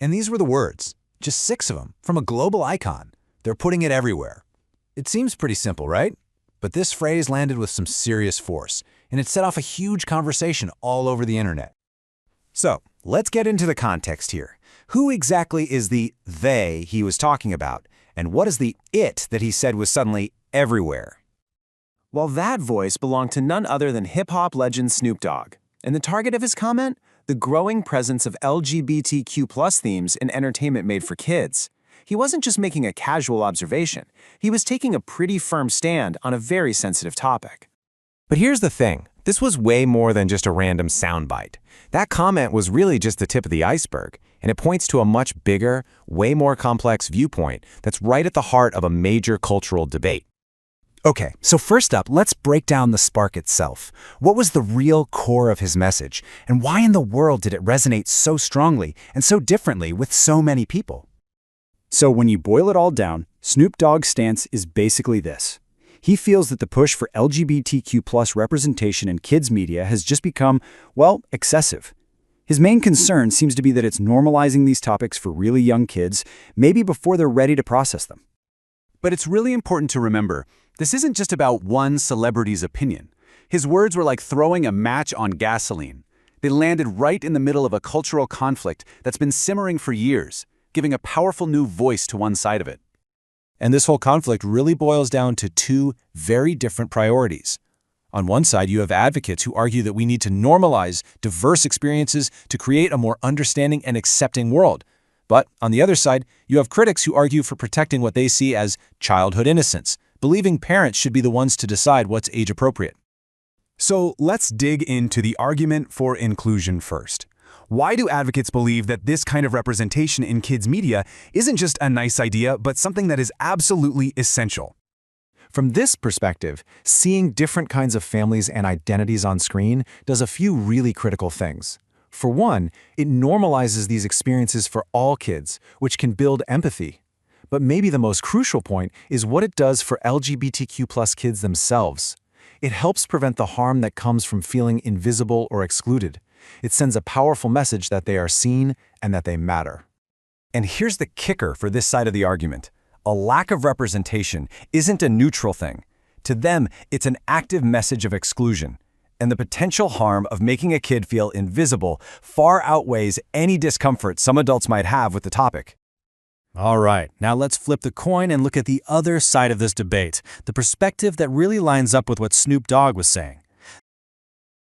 And these were the words, just 6 of them, from a global icon. They're putting it everywhere. It seems pretty simple, right? But this phrase landed with some serious force, and it set off a huge conversation all over the internet. So, let's get into the context here. Who exactly is the they he was talking about, and what is the it that he said was suddenly everywhere? Well, that voice belonged to none other than hip-hop legend Snoop Dogg. And the target of his comment? The growing presence of LGBTQ+ themes in entertainment made for kids. He wasn't just making a casual observation. He was taking a pretty firm stand on a very sensitive topic. But here's the thing. This was way more than just a random soundbite. That comment was really just the tip of the iceberg, and it points to a much bigger, way more complex viewpoint that's right at the heart of a major cultural debate. Okay, so first up, let's break down the spark itself. What was the real core of his message, and why in the world did it resonate so strongly and so differently with so many people? So when you boil it all down, Snoop Dogg's stance is basically this. He feels that the push for LGBTQ+ representation in kids' media has just become, well, excessive. His main concern seems to be that it's normalizing these topics for really young kids, maybe before they're ready to process them. But it's really important to remember, this isn't just about one celebrity's opinion. His words were like throwing a match on gasoline. They landed right in the middle of a cultural conflict that's been simmering for years, giving a powerful new voice to one side of it. And this whole conflict really boils down to 2 very different priorities. On one side, you have advocates who argue that we need to normalize diverse experiences to create a more understanding and accepting world. But on the other side, you have critics who argue for protecting what they see as childhood innocence, believing parents should be the ones to decide what's age-appropriate. So let's dig into the argument for inclusion first. Why do advocates believe that this kind of representation in kids' media isn't just a nice idea, but something that is absolutely essential? From this perspective, seeing different kinds of families and identities on screen does a few really critical things. For one, it normalizes these experiences for all kids, which can build empathy. But maybe the most crucial point is what it does for LGBTQ+ kids themselves. It helps prevent the harm that comes from feeling invisible or excluded. It sends a powerful message that they are seen and that they matter. And here's the kicker for this side of the argument. A lack of representation isn't a neutral thing. To them, it's an active message of exclusion. And the potential harm of making a kid feel invisible far outweighs any discomfort some adults might have with the topic. All right, now let's flip the coin and look at the other side of this debate, the perspective that really lines up with what Snoop Dogg was saying.